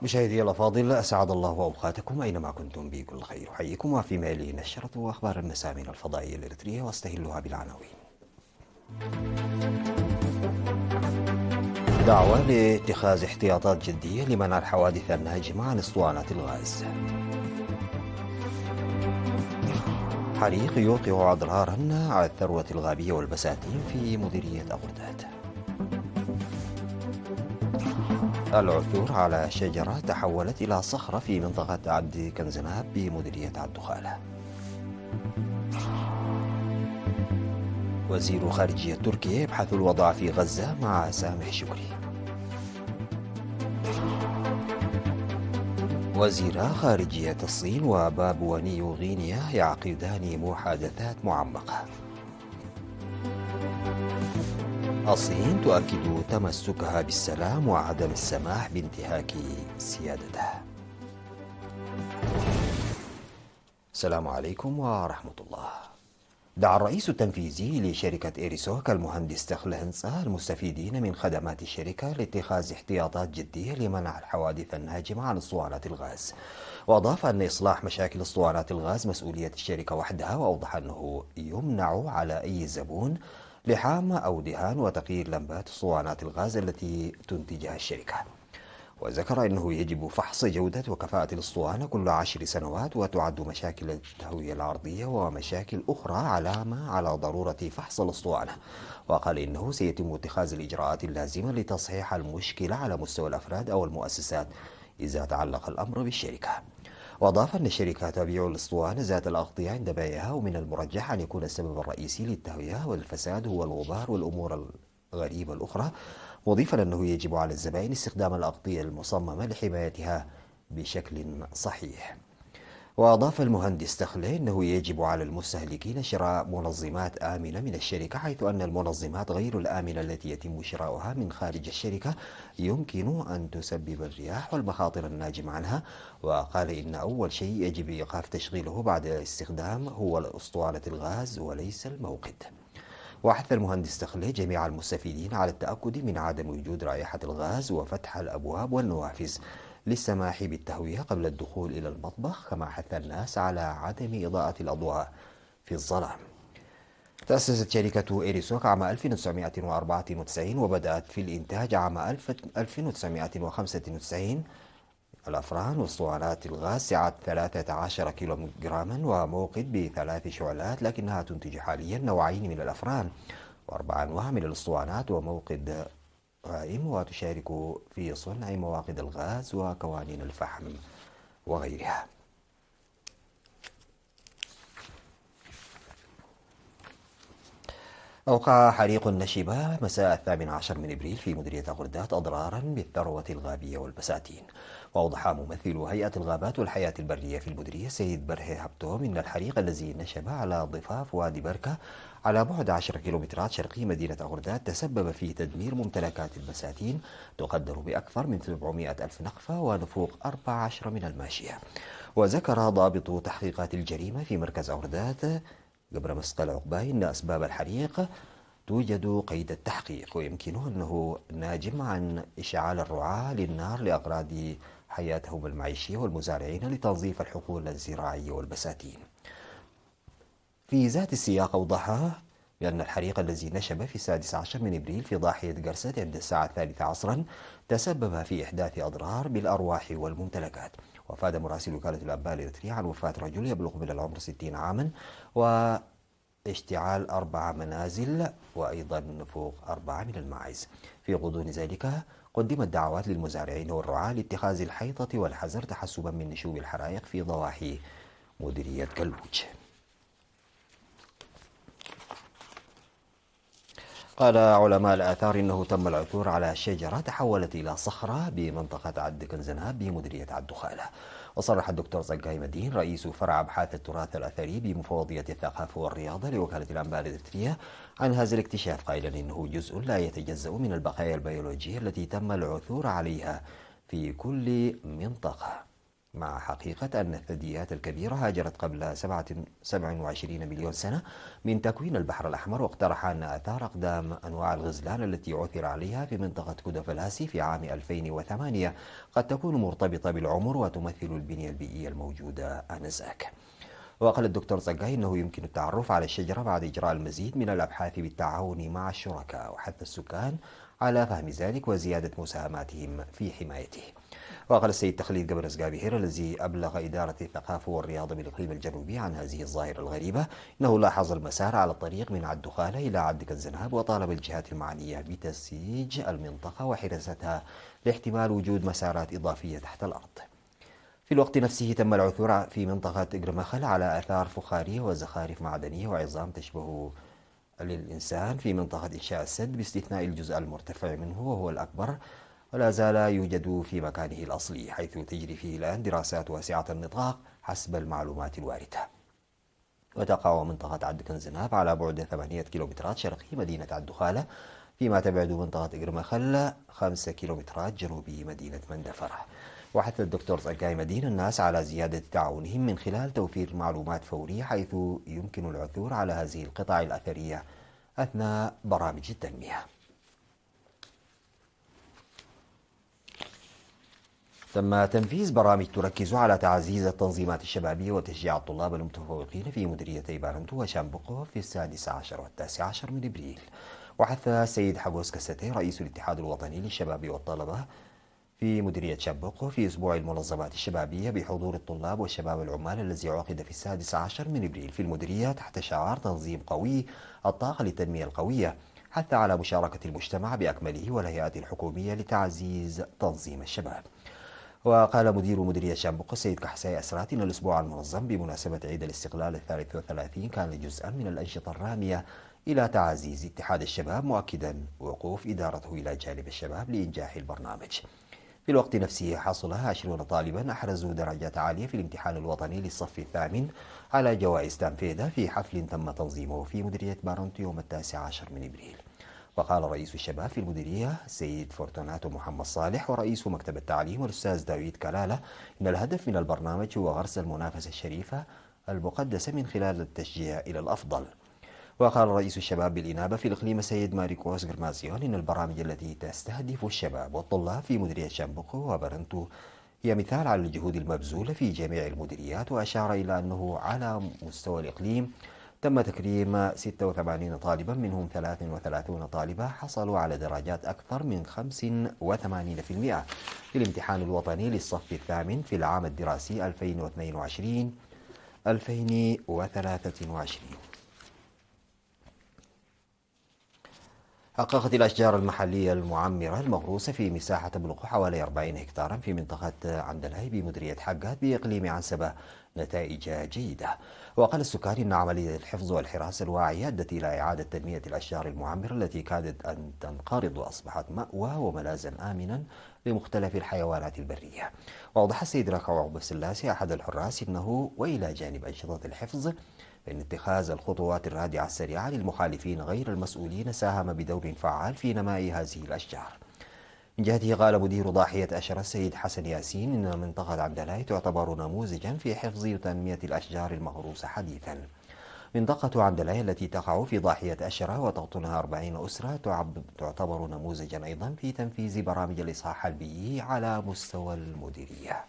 مشاهدي الأفاضل، أسعد الله أوقاتكم أينما كنتم بكل خير. أحييكم وفي ميلي نشرة أخبار المساء من الفضائية الإريترية واستهلها بالعناوين. دعوة لاتخاذ احتياطات جدية لمنع الحوادث الناجمة عن اسطوانات الغاز. حريق يوقع أضرارا على الثروة الغابية والبساتين في مديرية أغرداد. العثور على شجرة تحولت إلى صخرة في منطقة عبد كنزناب بمديرية عبد خالة. وزير خارجية تركيا يبحث الوضع في غزة مع سامح شكري. وزير خارجية الصين وبابوا نيو غينيا يعقدان محادثات معمقة. الصين تؤكد تمسكها بالسلام وعدم السماح بانتهاك سيادتها. السلام عليكم ورحمة الله. دعا الرئيس التنفيذي لشركة إيريسوك المهندس تخلهنسا المستفيدين من خدمات الشركة لاتخاذ احتياطات جدية لمنع الحوادث الناجمة عن اسطوانات الغاز، وأضاف أن إصلاح مشاكل اسطوانات الغاز مسؤولية الشركة وحدها، وأوضح أنه يمنع على أي زبون لحام أو دهان وتغيير لمبات اسطوانات الغاز التي تنتجها الشركة. وذكر أنه يجب فحص جودة وكفاءة الأسطوانة كل 10 سنوات، وتعد مشاكل التهوية العرضية ومشاكل أخرى علامة على ضرورة فحص الأسطوانة. وقال إنه سيتم اتخاذ الإجراءات اللازمة لتصحيح المشكلة على مستوى الأفراد أو المؤسسات إذا تعلق الأمر بالشركة. وأضاف أن الشركة تبيع الأسطوانة ذات الأغطية عند بيعها، ومن المرجح أن يكون السبب الرئيسي للتهوية والفساد هو الغبار والأمور الغريبة الأخرى، مضيفا أنه يجب على الزبائن استخدام الأغطية المصممة لحمايتها بشكل صحيح. وأضاف المهندس تخلي أنه يجب على المستهلكين شراء منظمات آمنة من الشركة، حيث أن المنظمات غير الآمنة التي يتم شراؤها من خارج الشركة يمكن أن تسبب الرياح والمخاطر الناجمة عنها. وقال إن أول شيء يجب إيقاف تشغيله بعد الاستخدام هو أسطوانة الغاز وليس الموقد. وحث المهندس تخلي جميع المستفيدين على التأكد من عدم وجود رائحة الغاز وفتح الأبواب والنوافذ للسماح بالتهوية قبل الدخول إلى المطبخ، كما حث الناس على عدم إضاءة الأضواء في الظلام. تأسست شركة إيريسوك عام 1994 وبدأت في الإنتاج عام 1995 الأفران واسطوانات الغاز سعة 13 كيلوغراما وموقد ب3 شعلات، لكنها تنتج حاليا نوعين من الأفران و4 أنواع من الاسطوانات وموقد غائم، وتشارك في صنع مواقد الغاز وقوانين الفحم وغيرها. أوقع حريق نشب مساء 18 من إبريل في مديرية أغرداد أضرارا بالثروة الغابية والبساتين. وأوضح ممثل هيئة الغابات والحياة البرية في المديرية سيد برهي هبتوم إن الحريق الذي نشب على ضفاف وادي بركة على بعد 10 كيلومترات شرقي مدينة أغرداد تسبب في تدمير ممتلكات البساتين تقدر بأكثر من 700 ألف نقفة ونفوق 14 من الماشية. وذكر ضابط تحقيقات الجريمة في مركز أغرداد قبر مسقل عقباي أن أسباب الحريق توجد قيد التحقيق، ويمكنه أنه ناجم عن إشعال الرعاة للنار لأغراض حياتهم المعيشية والمزارعين لتنظيف الحقول الزراعية والبساتين. في ذات السياق أوضح بأن الحريق الذي نشب في 16 من إبريل في ضاحية قرسد عند الساعة 3 عصرا تسبب في إحداث أضرار بالأرواح والممتلكات. وأفاد مراسل وكالة الأنباء الإريترية عن وفاة رجل يبلغ من العمر 60 عاما واشتعال 4 منازل وأيضا نفوق 4 من الماعز. في غضون ذلك قدمت دعوات للمزارعين والرعاة لاتخاذ الحيطة والحذر تحسبا من نشوب الحرائق في ضواحي مديرية قلوج. قال علماء الآثار إنه تم العثور على شجرة تحولت إلى صخرة بمنطقة عد كنزناب بمديرية عد خالة. وصرح الدكتور زكاي مدين رئيس فرع أبحاث التراث الأثري بمفوضية الثقافة والرياضة لوكالة الأنباء الإريترية عن هذا الاكتشاف، قائلا إنه جزء لا يتجزأ من البقايا البيولوجية التي تم العثور عليها في كل منطقة. مع حقيقة أن الثدييات الكبيرة هاجرت قبل 27 مليون سنة من تكوين البحر الأحمر، واقترح أن آثار أقدام أنواع الغزلان التي عثر عليها في منطقة كودوفلاسي في عام 2008 قد تكون مرتبطة بالعمر وتمثل البنية البيئية الموجودة آنذاك. وقال الدكتور زكاي أنه يمكن التعرف على الشجرة بعد إجراء المزيد من الأبحاث بالتعاون مع الشركاء وحث السكان على فهم ذلك وزيادة مساهماتهم في حمايته. وقال السيد تخليد قبرس قابهير الذي أبلغ إدارة الثقافة والرياضة بالإقليم الجنوبي عن هذه الظاهرة الغريبة إنه لاحظ المسار على الطريق من عد دخالة إلى عد كنزناب، وطالب الجهات المعنية بتسييج المنطقة وحراستها لاحتمال وجود مسارات إضافية تحت الأرض. في الوقت نفسه تم العثور في منطقة قرمخل على آثار فخارية وزخارف معدنية وعظام تشبه للإنسان في منطقة إنشاء السد باستثناء الجزء المرتفع منه وهو الأكبر، ولا زال يوجد في مكانه الأصلي، حيث تجري فيه الآن دراسات واسعة النطاق حسب المعلومات الواردة. وتقع منطقة عد كنزناب على بعد 8 كيلومترات شرقي مدينة عد دخالة، فيما تبعد منطقة قرمخل 5 كيلومترات جنوبي مدينة مندفر. وحث الدكتور زكاي مدين الناس على زيادة تعاونهم من خلال توفير معلومات فورية حيث يمكن العثور على هذه القطع الأثرية أثناء برامج التنمية. تم تنفيذ برامج تركز على تعزيز التنظيمات الشبابية وتشجيع الطلاب المتفوقين في مديريتي بارنتو وشامبوكو في 16 و19 من إبريل. وحث السيد حقوس كستي رئيس الاتحاد الوطني للشباب والطلبة في مديرية شامبوكو في أسبوع المنظمات الشبابية بحضور الطلاب والشباب العمال الذي عقد في 16 من إبريل في المديرية تحت شعار تنظيم قوي الطاقة للتنمية القوية، حث على مشاركة المجتمع بأكمله والهيئات الحكومية لتعزيز تنظيم الشباب. وقال مدير مديرية شامبوكو السيد كحساي أسرات إن الأسبوع المنظم بمناسبة عيد الاستقلال 33 كان جزءا من الأنشطة الرامية إلى تعزيز اتحاد الشباب، مؤكدا وقوف إدارته إلى جانب الشباب لإنجاح البرنامج. في الوقت نفسه حصل 20 طالبا أحرزوا درجات عالية في الامتحان الوطني للصف الثامن على جوائز تنفيذة في حفل تم تنظيمه في مديرية بارنتو يوم 19 من إبريل. وقال رئيس الشباب في المديرية السيد فورتوناتو محمد صالح ورئيس مكتب التعليم الأستاذ داويد كلالة إن الهدف من البرنامج هو غرس المنافسة الشريفة المقدسة من خلال التشجيع إلى الأفضل. وقال رئيس الشباب بالإنابة في الإقليم السيد ماريكوس غرمازيون إن البرامج التي تستهدف الشباب والطلاب في مديرية شامبوكو وبارنتو هي مثال على الجهود المبذولة في جميع المديريات، وأشار إلى أنه على مستوى الإقليم تم تكريم 86 طالبا منهم 33 طالبة حصلوا على درجات أكثر من 85% في الامتحان الوطني للصف الثامن في العام الدراسي 2022-2023. حققت الأشجار المحلية المعمرة المغروسة في مساحة تبلغ حوالي 40 هكتارا في منطقة عندلاي بمديرية حقات بإقليم عنسبة نتائج جيدة. وقال السكان إن عملية الحفظ والحراسة الواعية أدت إلى إعادة تنمية الأشجار المعمرة التي كادت أن تنقرض وأصبحت مأوى وملاذا آمنا لمختلف الحيوانات البرية. وأوضح السيد ركع عقبة السلاسي أحد الحراس إنه وإلى جانب أنشطة الحفظ فإن اتخاذ الخطوات الرادعة السريعة للمخالفين غير المسؤولين ساهم بدور فعال في نماء هذه الأشجار. من جهته قال مدير ضاحية أشرة السيد حسن ياسين إن منطقة عندلاي تعتبر نموذجا في حفظ وتنمية الأشجار المغروسة حديثا. منطقة عندلاي التي تقع في ضاحية أشرة وتقطنها 40 أسرة تعتبر نموذجا أيضا في تنفيذ برامج الإصلاح البيئي على مستوى المديرية.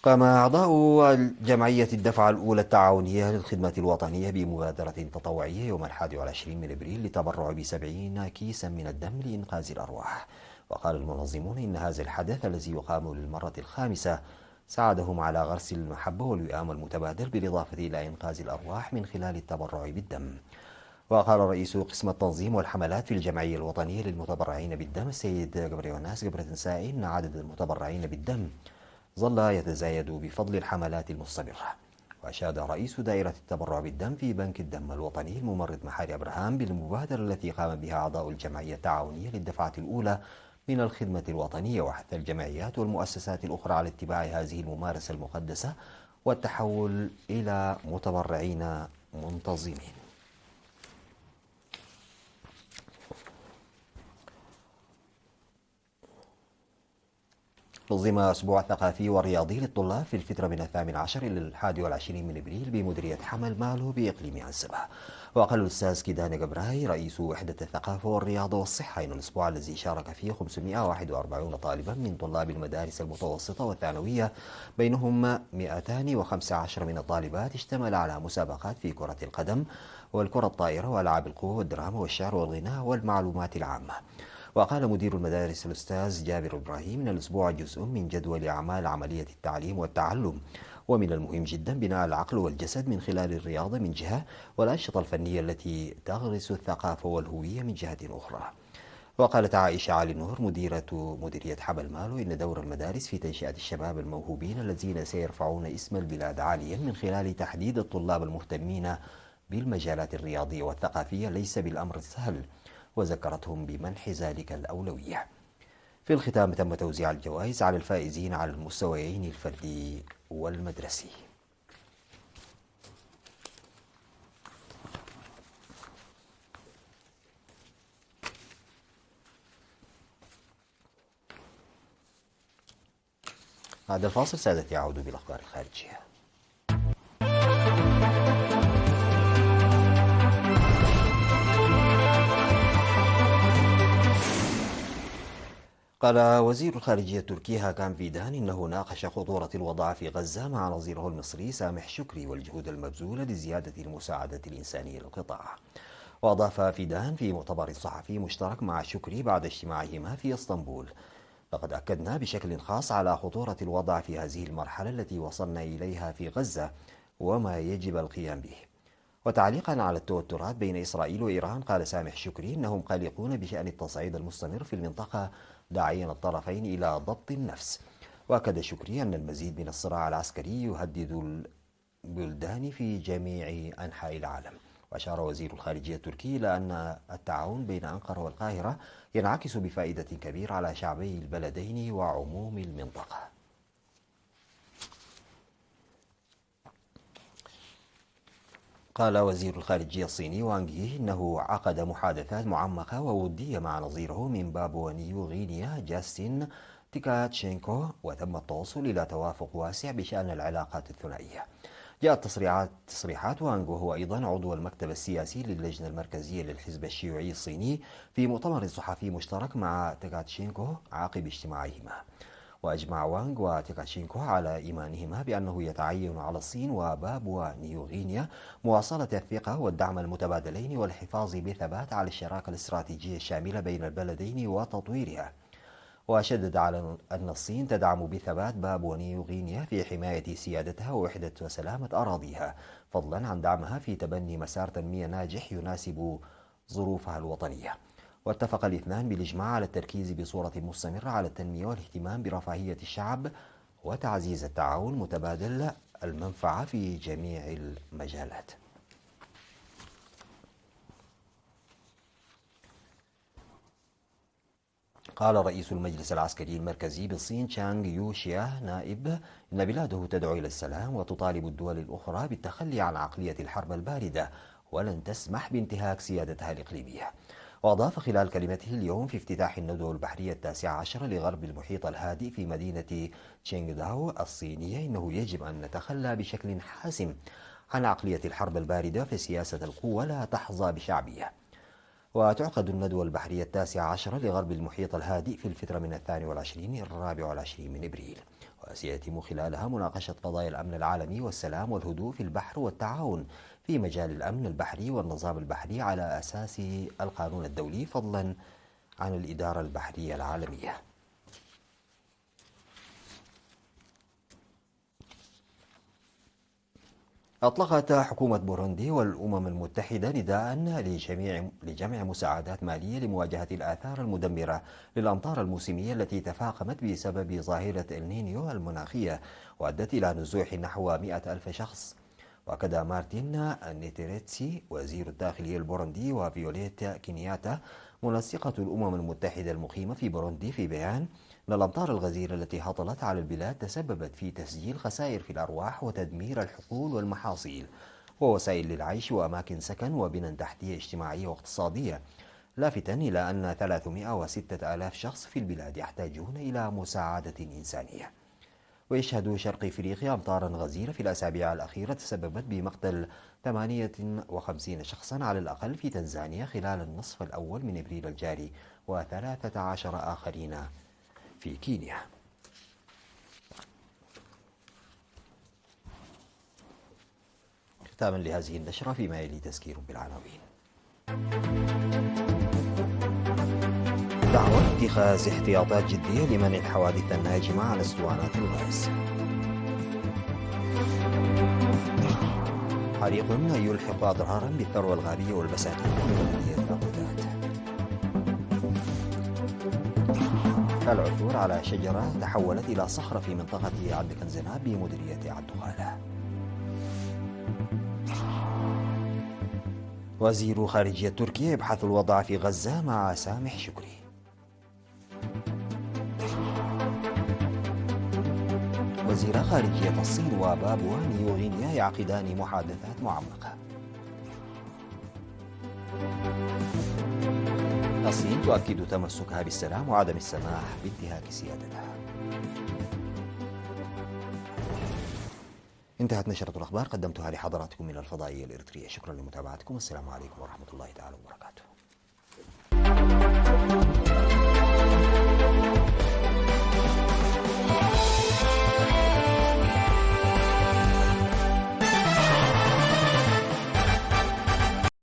قام أعضاء جمعية الدفعة الأولى التعاونية للخدمة الوطنية بمبادرة تطوعية يوم 21 من إبريل للتبرع ب70 كيسا من الدم لإنقاذ الأرواح. وقال المنظمون إن هذا الحدث الذي يقام للمرة الخامسة ساعدهم على غرس المحبة والوئام المتبادل بالإضافة إلى إنقاذ الأرواح من خلال التبرع بالدم. وقال رئيس قسم التنظيم والحملات في الجمعية الوطنية للمتبرعين بالدم السيد جبريوناس جبرتنسائي إن عدد المتبرعين بالدم ظل يتزايد بفضل الحملات المستمرة. وأشاد رئيس دائرة التبرع بالدم في بنك الدم الوطني الممرض محاري أبراهام بالمبادرة التي قام بها أعضاء الجمعية التعاونية للدفعة الأولى من الخدمة الوطنية، وحث الجمعيات والمؤسسات الأخرى على اتباع هذه الممارسة المقدسة والتحول إلى متبرعين منتظمين. نظم أسبوع ثقافي ورياضي للطلاب في الفترة من 18 إلى 21 من إبريل بمديرية حمل مالو بإقليم عنسبة. وقال الأستاذ كيدان قبراي رئيس وحدة الثقافة والرياضة والصحة إن الأسبوع الذي شارك فيه 541 طالبا من طلاب المدارس المتوسطة والثانوية بينهم 215 من الطالبات اشتمل على مسابقات في كرة القدم والكرة الطائرة وألعاب القوى والدراما والشعر والغناء والمعلومات العامة. وقال مدير المدارس الأستاذ جابر إبراهيم إن الأسبوع جزء من جدول أعمال عملية التعليم والتعلم، ومن المهم جدا بناء العقل والجسد من خلال الرياضة من جهة والأنشطة الفنية التي تغرس الثقافة والهوية من جهة أخرى. وقالت عائشة علي نور مديرية حبل مالو إن دور المدارس في تنشئة الشباب الموهوبين الذين سيرفعون اسم البلاد عاليا من خلال تحديد الطلاب المهتمين بالمجالات الرياضية والثقافية ليس بالأمر السهل، وذكرتهم بمنح ذلك الأولوية. في الختام تم توزيع الجوائز على الفائزين على المستويين الفردي والمدرسي. بعد الفاصل سادتي أعود بالأخبار الخارجية. قال وزير الخارجية التركي هاكان فيدان إنه ناقش خطورة الوضع في غزة مع نظيره المصري سامح شكري والجهود المبذولة لزيادة المساعدة الإنسانية للقطاع. وأضاف فيدان في مؤتمر صحفي مشترك مع شكري بعد اجتماعهما في اسطنبول: لقد أكدنا بشكل خاص على خطورة الوضع في هذه المرحلة التي وصلنا إليها في غزة وما يجب القيام به. وتعليقا على التوترات بين إسرائيل وإيران قال سامح شكري إنهم قلقون بشأن التصعيد المستمر في المنطقة، داعيا الطرفين إلى ضبط النفس. وأكد شكري أن المزيد من الصراع العسكري يهدد البلدان في جميع أنحاء العالم. وأشار وزير الخارجية التركي إلى أن التعاون بين أنقرة والقاهرة ينعكس بفائدة كبيرة على شعبي البلدين وعموم المنطقة. قال وزير الخارجية الصيني وانغ يي إنه عقد محادثات معمقة وودية مع نظيره من بابوا نيو غينيا جاستن تيكاتشينكو، وتم التوصل إلى توافق واسع بشأن العلاقات الثنائية. جاءت تصريحات وانغ وهو أيضا عضو المكتب السياسي للجنة المركزية للحزب الشيوعي الصيني في مؤتمر صحفي مشترك مع تيكاتشينكو عقب اجتماعهما. وأجمع وانغ وتيكاتشينكو على إيمانهما بأنه يتعين على الصين وبابوا نيو غينيا مواصلة الثقة والدعم المتبادلين والحفاظ بثبات على الشراكة الاستراتيجية الشاملة بين البلدين وتطويرها. وشدد على أن الصين تدعم بثبات بابوا نيو غينيا في حماية سيادتها ووحدة وسلامة أراضيها، فضلا عن دعمها في تبني مسار تنمية ناجح يناسب ظروفها الوطنية. واتفق الاثنان بالإجماع على التركيز بصورة مستمرة على التنمية والاهتمام برفاهية الشعب وتعزيز التعاون متبادل المنفعة في جميع المجالات. قال رئيس المجلس العسكري المركزي بالصين تشانغ يوشيا نائب إن بلاده تدعو إلى السلام وتطالب الدول الأخرى بالتخلي عن عقلية الحرب الباردة ولن تسمح بانتهاك سيادتها الإقليمية. وأضاف خلال كلمته اليوم في افتتاح الندوة البحرية 19 لغرب المحيط الهادئ في مدينة تشينغداو الصينية إنه يجب أن نتخلى بشكل حاسم عن عقلية الحرب الباردة، فسياسة القوة لا تحظى بشعبية. وتعقد الندوة البحرية 19 لغرب المحيط الهادئ في الفترة من 22 إلى 24 من إبريل، وسيتم خلالها مناقشة قضايا الأمن العالمي والسلام والهدوء في البحر والتعاون في مجال الأمن البحري والنظام البحري على أساس القانون الدولي، فضلا عن الإدارة البحرية العالمية. أطلقت حكومة بوروندي والأمم المتحدة نداء لجمع مساعدات مالية لمواجهة الآثار المدمرة للأمطار الموسمية التي تفاقمت بسبب ظاهرة النينيو المناخية وأدت إلى نزوح نحو 100 ألف شخص. وأكد مارتين نيتيريتسي وزير الداخلية البوروندي وفيوليت كينياتا منسقة الأمم المتحدة المقيمة في بوروندي في بيان أن الأمطار الغزيرة التي هطلت على البلاد تسببت في تسجيل خسائر في الأرواح وتدمير الحقول والمحاصيل ووسائل للعيش وأماكن سكن وبنى تحتية اجتماعية واقتصادية، لافتا إلى أن 306 آلاف شخص في البلاد يحتاجون إلى مساعدة إنسانية. ويشهد شرق إفريقيا أمطارا غزيرة في الأسابيع الأخيرة تسببت بمقتل 58 شخصا على الأقل في تنزانيا خلال النصف الأول من إبريل الجاري، و13 آخرين في كينيا. ختاما لهذه النشرة فيما يلي تذكير بالعناوين. دعوة اتخاذ احتياطات جدية لمنع الحوادث الناجمة عن اسطوانات الغاز. حريق يلحق أضرارا بالثروة الغابية والبساتين في مدينة بغداد. العثور على شجرة تحولت إلى صخرة في منطقة عبد الكنزناب بمديرية عبدغالة. وزير خارجية تركيا يبحث الوضع في غزة مع سامح شكري. وزير خارجية الصين وبابوا نيوغينيا يعقدان محادثات معمقة. الصين تؤكد تمسكها بالسلام وعدم السماح بانتهاك سيادتها. انتهت نشرة الأخبار قدمتها لحضراتكم من الفضائية الإريترية. شكرا لمتابعتكم، والسلام عليكم ورحمة الله تعالى وبركاته.